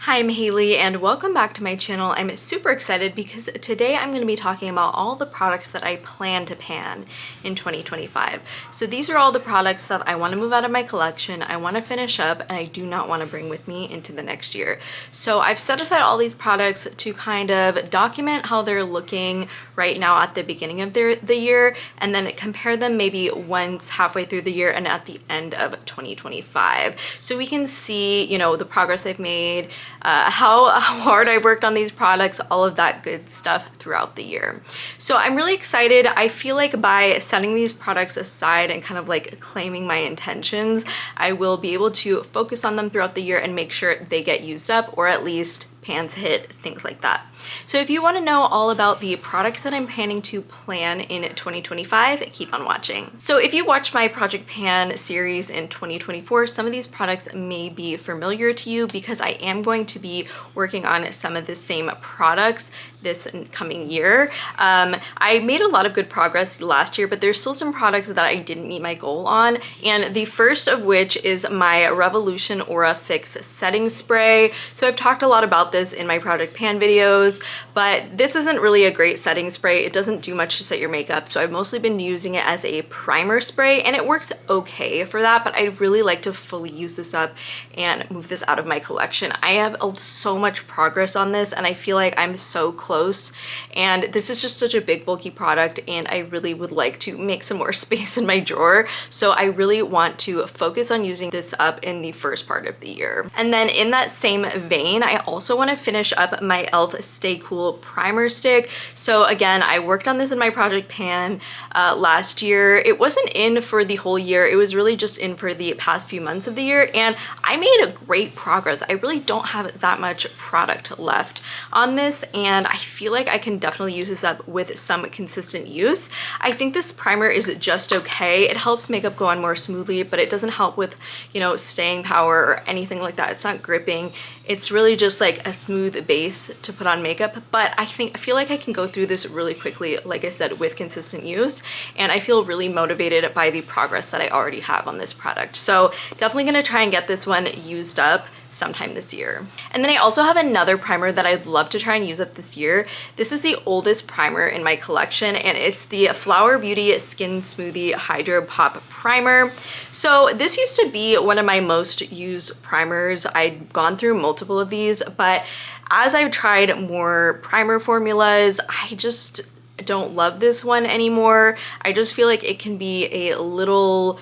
Hi, I'm Haley and welcome back to my channel. I'm super excited because today I'm going to be talking about all the products that I plan to pan in 2025. So these are all the products that I want to move out of my collection, I want to finish up, and I do not want to bring with me into the next year. So I've set aside all these products to kind of document how they're looking right now at the beginning of the year, and then compare them maybe once halfway through the year and at the end of 2025. So we can see, you know, the progress I've made, how hard I've worked on these products, all of that good stuff throughout the year. So I'm really excited. I feel like by setting these products aside and kind of like claiming my intentions, I will be able to focus on them throughout the year and make sure they get used up, or at least pans hit, things like that. So if you want to know all about the products that I'm planning to plan in 2025, keep on watching. So if you watch my Project Pan series in 2024, some of these products may be familiar to you because I am going to be working on some of the same products this coming year. I made a lot of good progress last year, but there's still some products that I didn't meet my goal on. And the first of which is my Revolution Aura Fix Setting Spray. So I've talked a lot about this in my Project Pan videos, but this isn't really a great setting spray. It doesn't do much to set your makeup. So I've mostly been using it as a primer spray, and it works okay for that, but I'd really like to fully use this up and move this out of my collection. I have so much progress on this, and I feel like I'm so close, and this is just such a big bulky product, and I really would like to make some more space in my drawer. So I really want to focus on using this up in the first part of the year. And then in that same vein, I also want to finish up my e.l.f. Stay Cool primer stick. So again, I worked on this in my Project Pan last year. It wasn't in for the whole year, it was really just in for the past few months of the year, and I made a great progress. I really don't have that much product left on this, and I feel like I can definitely use this up with some consistent use. I think this primer is just okay. It helps makeup go on more smoothly, but it doesn't help with, you know, staying power or anything like that. It's not gripping. It's really just like a smooth base to put on makeup, but I feel like I can go through this really quickly, like I said, with consistent use, and I feel really motivated by the progress that I already have on this product. So definitely gonna try and get this one used up sometime this year. And then I also have another primer that I'd love to try and use up this year. This is the oldest primer in my collection, and it's the Flower Beauty Skin Smoothie Hydro Pop Primer. So this used to be one of my most used primers. I'd gone through multiple of these, but as I've tried more primer formulas, I just don't love this one anymore. I just feel like it can be a little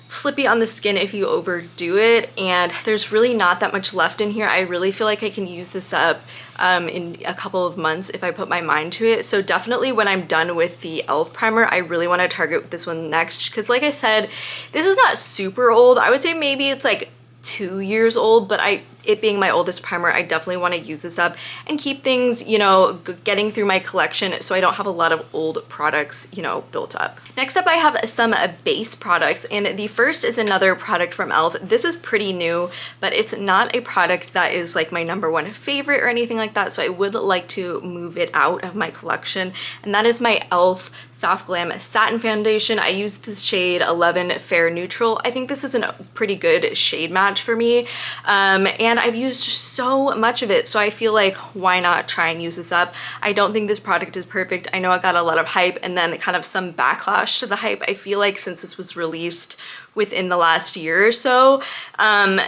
slippy on the skin if you overdo it, and there's really not that much left in here. I really feel like I can use this up in a couple of months if I put my mind to it. So definitely when I'm done with the e.l.f. primer, I really want to target this one next, because like I said, this is not super old. I would say maybe it's like 2 years old, but it being my oldest primer, I definitely want to use this up and keep things, you know, getting through my collection so I don't have a lot of old products, you know, built up. Next up, I have some base products, and the first is another product from e.l.f. This is pretty new, but it's not a product that is like my #1 favorite or anything like that, so I would like to move it out of my collection, and that is my e.l.f. Soft Glam Satin Foundation. I use this shade 11 Fair Neutral. I think this is a pretty good shade match for me, and I've used so much of it, so I feel like why not try and use this up. I don't think this product is perfect. I know I got a lot of hype and then kind of some backlash to the hype, I feel like, since this was released within the last year or so. And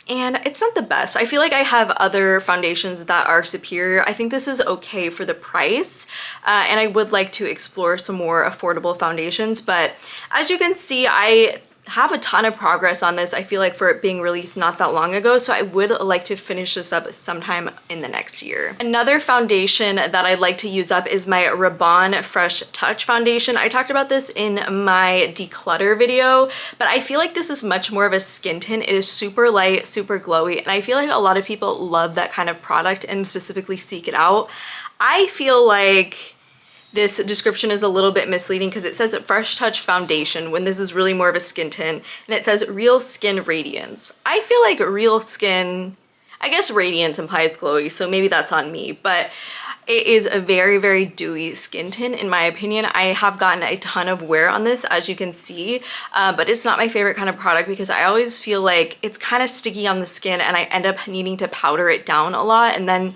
it's not the best. I feel like I have other foundations that are superior. I think this is okay for the price, and I would like to explore some more affordable foundations, but as you can see, I have a ton of progress on this, I feel like, for it being released not that long ago, so I would like to finish this up sometime in the next year. Another foundation that I'd like to use up is my Rabanne Fresh Touch foundation. I talked about this in my declutter video, but I feel like this is much more of a skin tint. It is super light, super glowy, and I feel like a lot of people love that kind of product and specifically seek it out. I feel like this description is a little bit misleading because it says Fresh Touch Foundation when this is really more of a skin tint, and it says Real Skin Radiance. I feel like real skin, I guess radiance implies glowy, so maybe that's on me, but it is a very, very dewy skin tint in my opinion. I have gotten a ton of wear on this, as you can see, but it's not my favorite kind of product because I always feel like it's kind of sticky on the skin and I end up needing to powder it down a lot, and then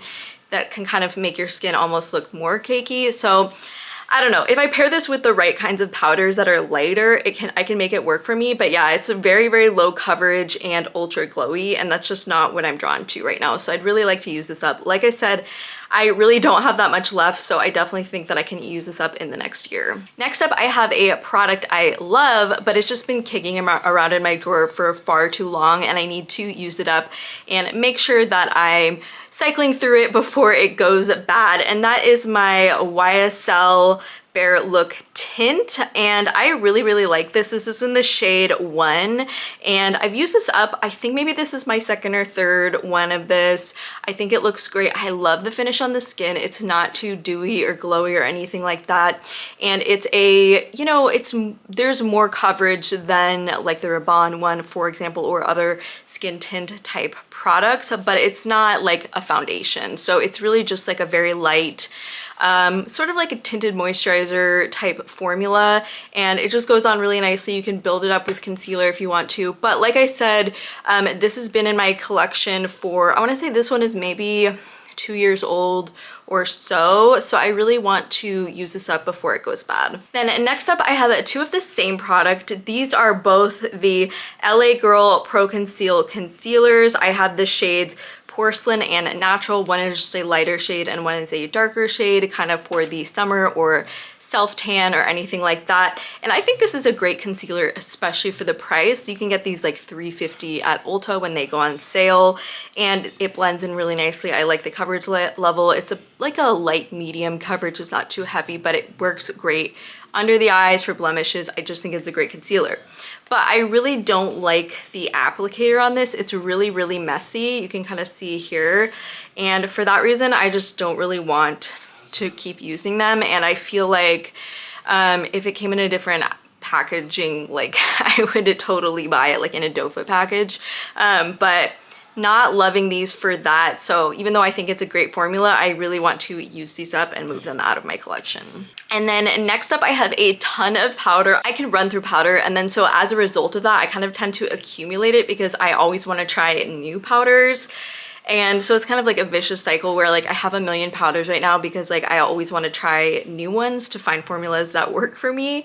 that can kind of make your skin almost look more cakey. So I don't know, if I pair this with the right kinds of powders that are lighter, I can make it work for me. But yeah, it's a very, very low coverage and ultra glowy, and that's just not what I'm drawn to right now. So I'd really like to use this up. Like I said, I really don't have that much left, so I definitely think that I can use this up in the next year. Next up, I have a product I love, but it's just been kicking around in my drawer for far too long, and I need to use it up and make sure that I'm cycling through it before it goes bad, and that is my YSL Bare Look tint, and I really, really like this. This is in the shade 1, and I've used this up. I think maybe this is my second or third one of this. I think it looks great. I love the finish on the skin. It's not too dewy or glowy or anything like that, and it's a, you know, there's more coverage than like the Rabanne one, for example, or other skin tint type products, but it's not like a foundation. So it's really just like a very light, sort of like a tinted moisturizer type formula, and it just goes on really nicely. You can build it up with concealer if you want to, but like I said, this has been in my collection for, I want to say this one is maybe 2 years old or so, so I really want to use this up before it goes bad. Then next up, I have two of the same product. These are both the LA Girl Pro Conceal concealers. I have the shades Porcelain and Natural. One is just a lighter shade and one is a darker shade, kind of for the summer or self-tan or anything like that. And I think this is a great concealer, especially for the price. You can get these like $3.50 at Ulta when they go on sale, and it blends in really nicely. I like the coverage level. It's like a light medium coverage. It's not too heavy, but it works great under the eyes for blemishes. I just think it's a great concealer. But I really don't like the applicator on this. It's really, really messy. You can kind of see here. And for that reason, I just don't really want to keep using them. And I feel like if it came in a different packaging, like I would totally buy it like in a doe foot package. But not loving these for that. So even though I think it's a great formula, I really want to use these up and move them out of my collection. And then next up, I have a ton of powder. I can run through powder, and then so as a result of that, I kind of tend to accumulate it because I always want to try new powders. And so it's kind of like a vicious cycle where like I have a million powders right now because like I always want to try new ones to find formulas that work for me.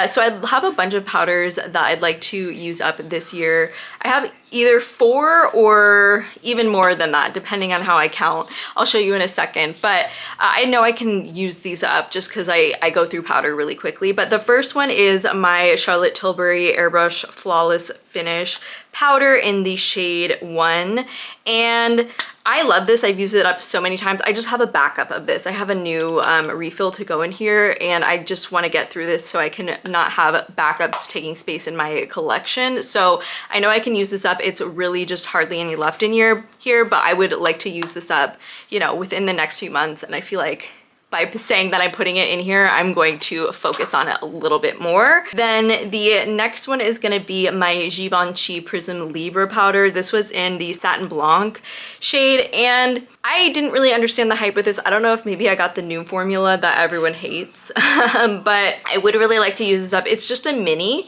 So I have a bunch of powders that I'd like to use up this year. I have either 4 or even more than that, depending on how I count. I'll show you in a second, but I know I can use these up just because I go through powder really quickly. But the first one is my Charlotte Tilbury Airbrush Flawless Finish powder in the shade 1, and I love this. I've used it up so many times. I just have a backup of this. I have a new refill to go in here, and I just want to get through this so I can not have backups taking space in my collection. So I know I can use this up. It's really just hardly any left in here, but I would like to use this up, you know, within the next few months, and I feel like by saying that I'm putting it in here, I'm going to focus on it a little bit more. Then the next one is gonna be my Givenchy Prism Libre powder. This was in the Satin Blanc shade, and I didn't really understand the hype with this. I don't know if maybe I got the new formula that everyone hates, but I would really like to use this up. It's just a mini,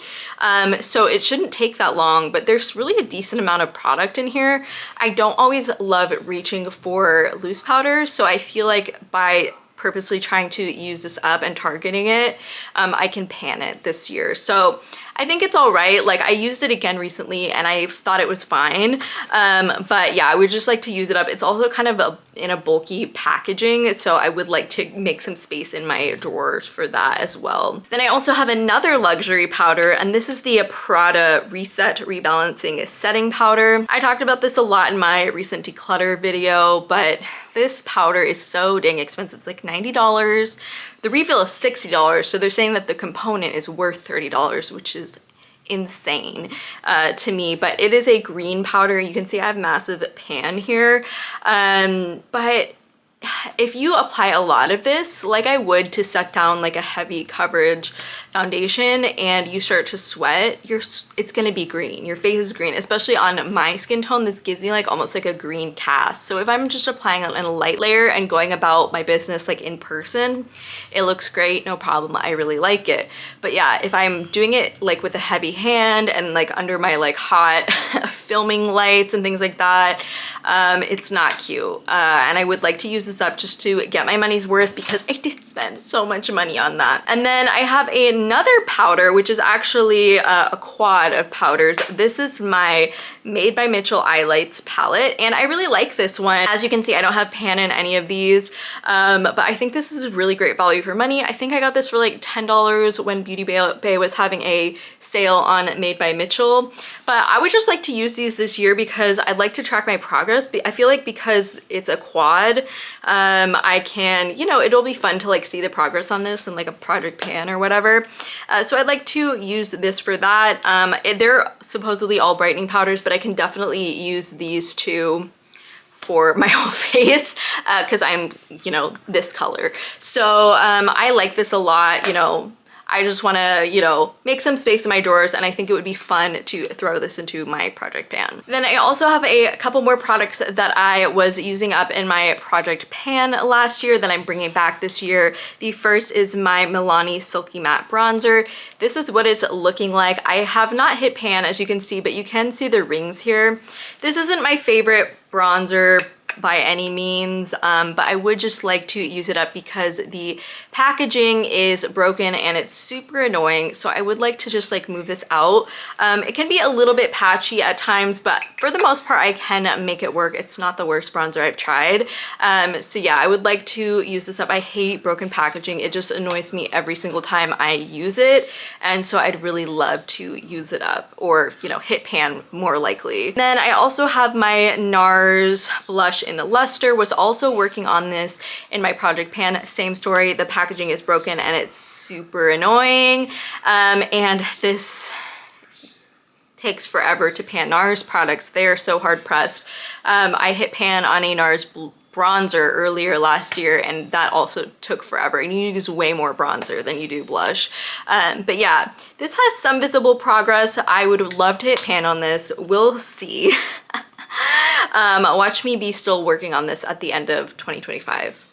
so it shouldn't take that long, but there's really a decent amount of product in here. I don't always love reaching for loose powders, so I feel like by purposely trying to use this up and targeting it, I can pan it this year. So I think it's all right. Like I used it again recently and I thought it was fine. But yeah, I would just like to use it up. It's also kind of in a bulky packaging, so I would like to make some space in my drawers for that as well. Then I also have another luxury powder, and this is the Prada Reset Rebalancing Setting Powder. I talked about this a lot in my recent declutter video, but this powder is so dang expensive. It's like $90. The refill is $60, so they're saying that the component is worth $30, which is insane to me. But it is a green powder. You can see I have massive pan here, but if you apply a lot of this, like I would to set down like a heavy coverage foundation, and you start to sweat, it's gonna be green. Your face is green, especially on my skin tone. This gives me like almost like a green cast. So if I'm just applying it in a light layer and going about my business like in person, it looks great, no problem. I really like it. But yeah, if I'm doing it like with a heavy hand and like under my like hot filming lights and things like that, it's not cute. And I would like to use this up just to get my money's worth, because I did spend so much money on that. And then I have another powder, which is actually a quad of powders. This is my Made by Mitchell Eye Lights palette, and I really like this one. As you can see, I don't have pan in any of these, but I think this is really great value for money. I think I got this for like $10 when Beauty Bay was having a sale on Made by Mitchell. But I would just like to use these this year because I'd like to track my progress. I feel like because it's a quad, I can, you know, it'll be fun to like see the progress on this in like a project pan or whatever. So I'd like to use this for that. They're supposedly all brightening powders, but I can definitely use these two for my whole face because I'm, you know, this color. So I like this a lot, you know. I just want to, you know, make some space in my drawers, and I think it would be fun to throw this into my project pan. Then I also have a couple more products that I was using up in my project pan last year that I'm bringing back this year. The first is my Milani Silky Matte Bronzer. This is what it's looking like. I have not hit pan, as you can see, but you can see the rings here. This isn't my favorite bronzer by any means, but I would just like to use it up because the packaging is broken and it's super annoying. So I would like to just like move this out. It can be a little bit patchy at times, but for the most part I can make it work. It's not the worst bronzer I've tried. So yeah, I would like to use this up. I hate broken packaging. It just annoys me every single time I use it. And so I'd really love to use it up, or, you know, hit pan more likely. Then I also have my NARS blush in Luster. Was also working on this in my project pan. Same story. The packaging is broken and it's super annoying. And this takes forever to pan. NARS products, they are so hard pressed. I hit pan on a NARS bronzer earlier last year, and that also took forever, and you use way more bronzer than you do blush. But yeah, this has some visible progress. I would love to hit pan on this. We'll see. Watch me be still working on this at the end of 2025.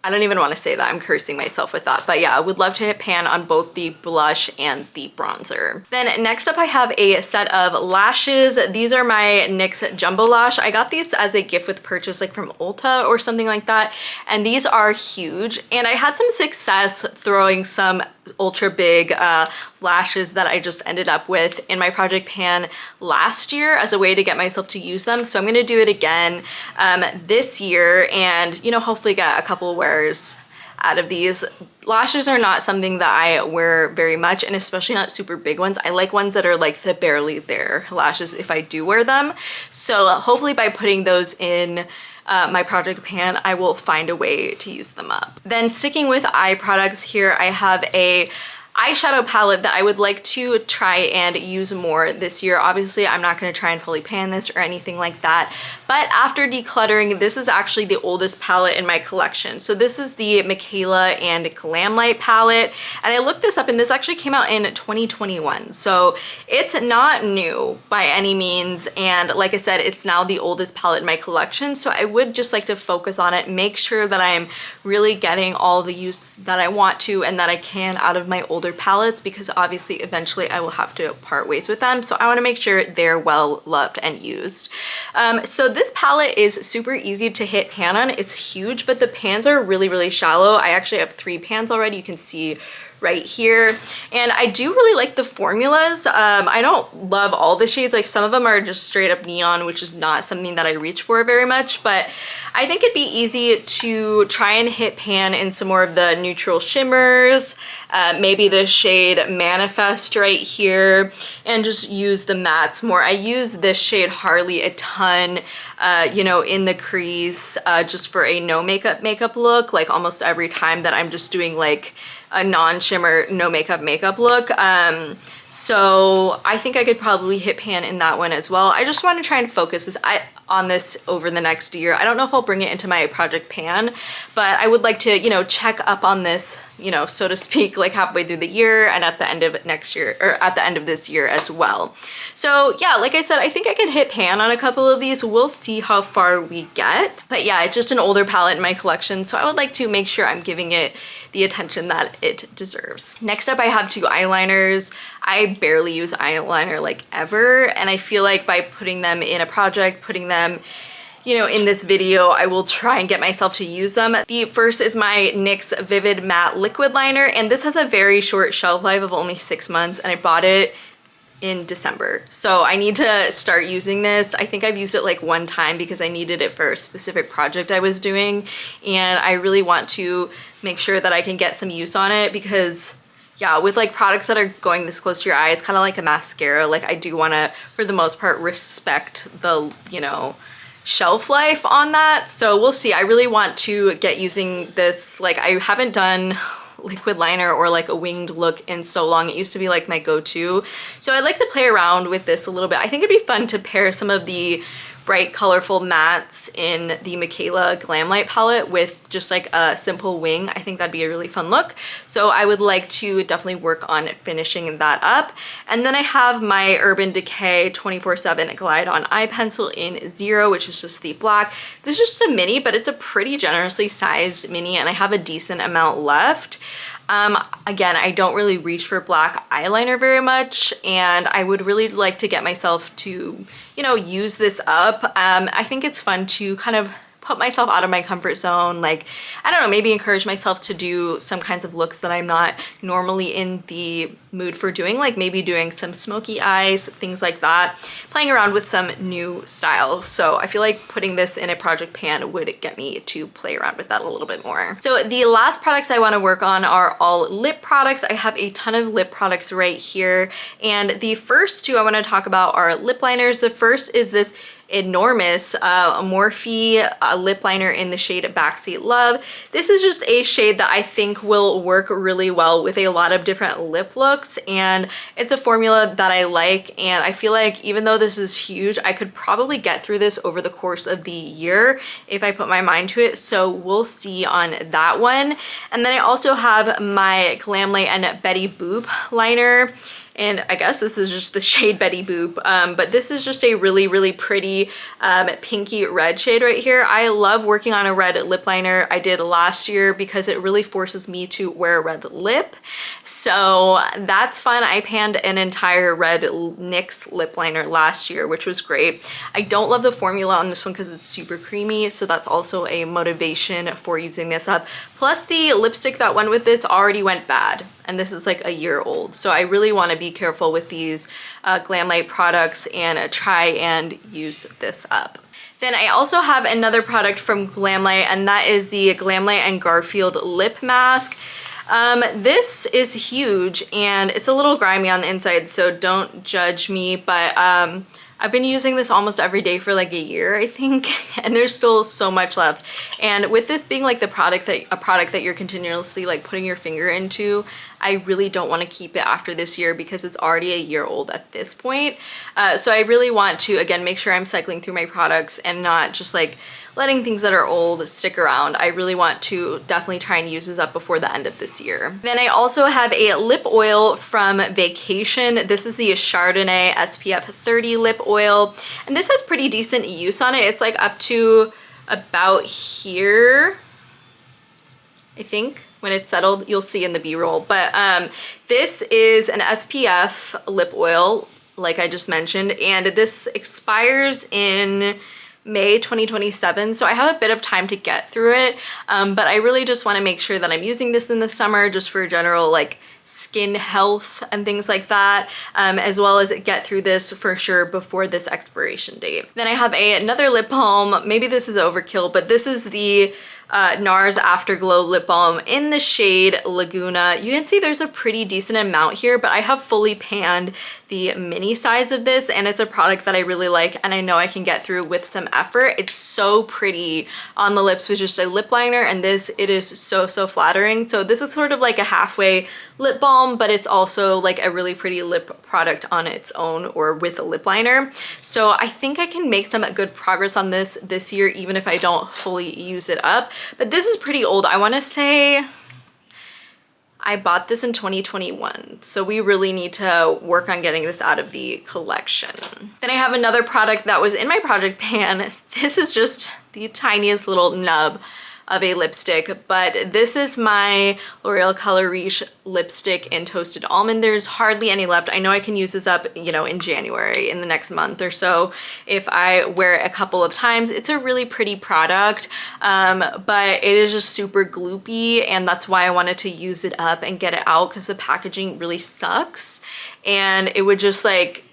I don't even want to say that. I'm cursing myself with that. But yeah, I would love to hit pan on both the blush and the bronzer. Then next up, I have a set of lashes. These are my NYX Jumbo Lash. I got these as a gift with purchase, like from Ulta or something like that. And these are huge. And I had some success throwing some ultra big lashes that I just ended up with in my project pan last year as a way to get myself to use them. So I'm gonna do it again this year, and, you know, hopefully get a couple wears out of these. Lashes are not something that I wear very much, and especially not super big ones. I like ones that are like the barely there lashes if I do wear them. So hopefully by putting those in my project pan, I will find a way to use them up. Then sticking with eye products, here I have a eyeshadow palette that I would like to try and use more this year. Obviously, I'm not going to try and fully pan this or anything like that, but after decluttering, this is actually the oldest palette in my collection. So this is the Michaela and Glamlight palette, and I looked this up, and this actually came out in 2021. So it's not new by any means, and like I said, it's now the oldest palette in my collection. So I would just like to focus on it, make sure that I'm really getting all the use that I want to and that I can out of my older palettes, because obviously eventually I will have to part ways with them. So I want to make sure they're well loved and used. So this palette is super easy to hit pan on. It's huge, but the pans are really, really shallow. I actually have 3 pans already. You can see right here, and I do really like the formulas. I don't love all the shades. Like, some of them are just straight up neon, which is not something that I reach for very much, but I think it'd be easy to try and hit pan in some more of the neutral shimmers, maybe the shade Manifest right here, and just use the mattes more. I use this shade Harley a ton, you know, in the crease, just for a no makeup look, like almost every time that I'm just doing like a non-shimmer, no makeup look. So I think I could probably hit pan in that one as well. I just want to try and focus this. on this over the next year. I don't know if I'll bring it into my project pan, but I would like to, you know, check up on this, you know, so to speak, like halfway through the year and at the end of next year, or at the end of this year as well. So yeah, like I said, I think I can hit pan on a couple of these. We'll see how far we get. But yeah, it's just an older palette in my collection, so I would like to make sure I'm giving it the attention that it deserves. Next up, I have two eyeliners. I barely use eyeliner like ever, and I feel like by putting them in a project, putting them, you know, in this video, I will try and get myself to use them. The first is my NYX Vivid Matte Liquid Liner, and this has a very short shelf life of only 6 months, and I bought it in December. So I need to start using this. I think I've used it like one time because I needed it for a specific project I was doing, and I really want to make sure that I can get some use on it because yeah, with like products that are going this close to your eye, it's kind of like a mascara. Like I do want to, for the most part, respect the, you know, shelf life on that. So we'll see. I really want to get using this. Like I haven't done liquid liner or like a winged look in so long. It used to be like my go-to. So I like to play around with this a little bit. I think it'd be fun to pair some of the bright colorful mattes in the Michaela Glam Light palette with just like a simple wing. I think that'd be a really fun look. So I would like to definitely work on finishing that up. And then I have my Urban Decay 24/7 Glide On Eye Pencil in 0, which is just the black. This is just a mini, but it's a pretty generously sized mini, and I have a decent amount left. Again, I don't really reach for black eyeliner very much, and I would really like to get myself to, you know, use this up. I think it's fun to kind of put myself out of my comfort zone. Like, I don't know, maybe encourage myself to do some kinds of looks that I'm not normally in the mood for doing, like maybe doing some smoky eyes, things like that, playing around with some new styles. So I feel like putting this in a project pan would get me to play around with that a little bit more. So the last products I want to work on are all lip products. I have a ton of lip products right here, and the first two I want to talk about are lip liners. The first is this enormous Morphe lip liner in the shade Backseat Love. This is just a shade that I think will work really well with a lot of different lip looks, and it's a formula that I like, and I feel like even though this is huge, I could probably get through this over the course of the year if I put my mind to it. So we'll see on that one. And then I also have my Glam Light and Betty Boop liner, and I guess this is just the shade Betty Boop, but this is just a really, really pretty pinky red shade right here. I love working on a red lip liner. I did last year because it really forces me to wear a red lip. So that's fun. I panned an entire red NYX lip liner last year, which was great. I don't love the formula on this one because it's super creamy, so that's also a motivation for using this up. Plus the lipstick that went with this already went bad, and this is like a year old. So I really want to be careful with these Glam Light products and try and use this up. Then I also have another product from Glam Light, and that is the Glam Light and Garfield Lip Mask. This is huge, and it's a little grimy on the inside, so don't judge me, but I've been using this almost every day for like a year, I think, and there's still so much left. And with this being like a product that you're continuously like putting your finger into, I really don't want to keep it after this year because it's already a year old at this point. So I really want to, again, make sure I'm cycling through my products and not just like letting things that are old stick around. I really want to definitely try and use this up before the end of this year. Then I also have a lip oil from Vacation. This is the Chardonnay SPF 30 lip oil, and this has pretty decent use on it. It's like up to about here, I think. When it's settled, you'll see in the B-roll. But this is an SPF lip oil, like I just mentioned, and this expires in May 2027, so I have a bit of time to get through it, but I really just want to make sure that I'm using this in the summer just for general like skin health and things like that, as well as get through this for sure before this expiration date. Then I have another lip balm. Maybe this is overkill, but this is the NARS Afterglow Lip Balm in the shade Laguna. You can see there's a pretty decent amount here, but I have fully panned the mini size of this, and it's a product that I really like, and I know I can get through with some effort. It's so pretty on the lips with just a lip liner, and this, it is so, so flattering. So this is sort of like a halfway lip balm, but it's also like a really pretty lip product on its own or with a lip liner. So I think I can make some good progress on this year, even if I don't fully use it up. But this is pretty old. I want to say I bought this in 2021, so we really need to work on getting this out of the collection. Then I have another product that was in my project pan. This is just the tiniest little nub of a lipstick, but this is my L'Oreal Color Riche lipstick in Toasted Almond. There's hardly any left. I know I can use this up, you know, in January, in the next month or so, if I wear it a couple of times. It's a really pretty product, but it is just super gloopy, and that's why I wanted to use it up and get it out, because the packaging really sucks, and it would just like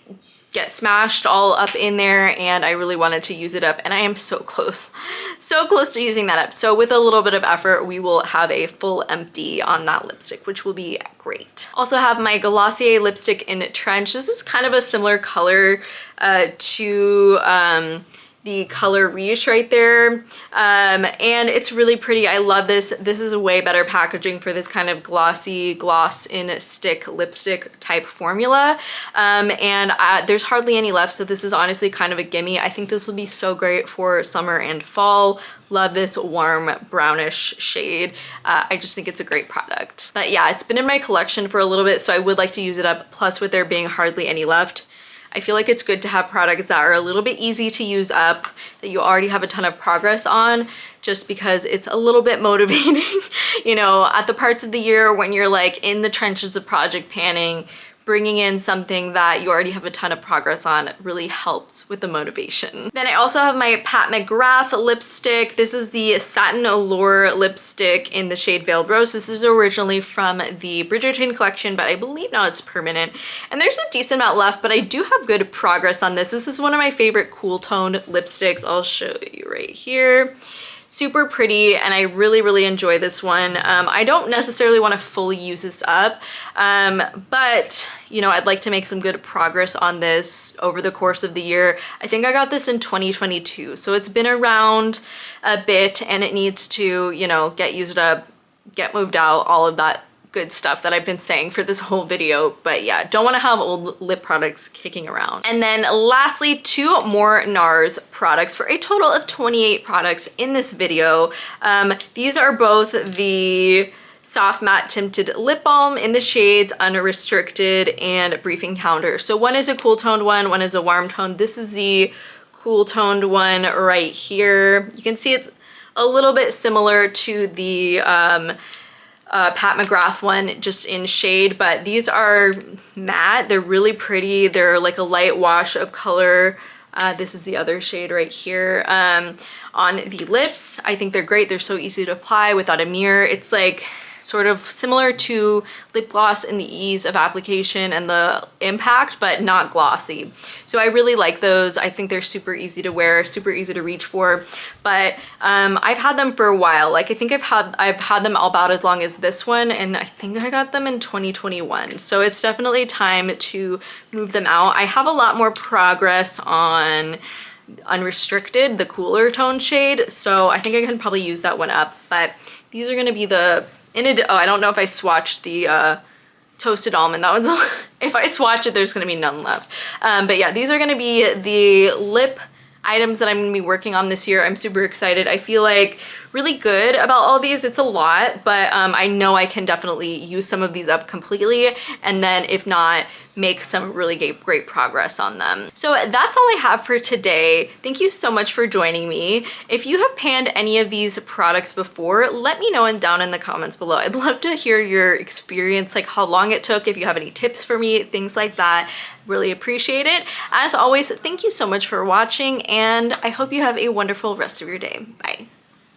get smashed all up in there, and I really wanted to use it up, and I am so close to using that up. So with a little bit of effort, we will have a full empty on that lipstick, which will be great. Also have my Glossier lipstick in Trench. This is kind of a similar color to the Color Riche right there, and it's really pretty. I love this. This is a way better packaging for this kind of glossy gloss in stick lipstick type formula, and there's hardly any left, so this is honestly kind of a gimme. I think this will be so great for summer and fall. Love this warm brownish shade. I just think it's a great product. But yeah, it's been in my collection for a little bit, so I would like to use it up. Plus, with there being hardly any left, I feel like it's good to have products that are a little bit easy to use up, that you already have a ton of progress on, just because it's a little bit motivating, you know, at the parts of the year when you're like in the trenches of project panning. Bringing in something that you already have a ton of progress on really helps with the motivation. Then I also have my Pat McGrath lipstick. This is the Satin Allure lipstick in the shade Veiled Rose. This is originally from the Bridgerton collection, but I believe now it's permanent. And there's a decent amount left, but I do have good progress on this. This is one of my favorite cool toned lipsticks. I'll show you right here. Super pretty, and I really enjoy this one. I don't necessarily want to fully use this up, but you know, I'd like to make some good progress on this over the course of the year. I think I got this in 2022, so it's been around a bit, and it needs to, you know, get used up, get moved out, all of that good stuff that I've been saying for this whole video. But yeah, don't want to have old lip products kicking around. And then lastly, 2 more NARS products for a total of 28 products in this video. These are both the Soft Matte Tinted Lip Balm in the shades Unrestricted and Briefing Counter. So one is a cool toned one is a warm tone. This is the cool toned one right here. You can see it's a little bit similar to the Pat McGrath one, just in shade, but these are matte. They're really pretty. They're like a light wash of color. This is the other shade right here. On the lips, I think they're great. They're so easy to apply without a mirror. It's like sort of similar to lip gloss in the ease of application and the impact, but not glossy. So I really like those. I think they're super easy to wear, super easy to reach for. But I've had them for a while. Like I think I've had them about as long as this one, and I think I got them in 2021. So it's definitely time to move them out. I have a lot more progress on Unrestricted, the cooler tone shade, so I think I can probably use that one up. But these are gonna be the oh, I don't know if I swatched the Toasted Almond. That one's if I swatch it, there's gonna be none left. But yeah, these are gonna be the lip items that I'm gonna be working on this year. I'm super excited. I feel like really good about all these. It's a lot, but I know I can definitely use some of these up completely, and then if not, make some really great progress on them. So that's all I have for today. Thank you so much for joining me. If you have panned any of these products before, let me know down in the comments below. I'd love to hear your experience, like how long it took, if you have any tips for me, things like that. Really appreciate it. As always, thank you so much for watching, and I hope you have a wonderful rest of your day. Bye.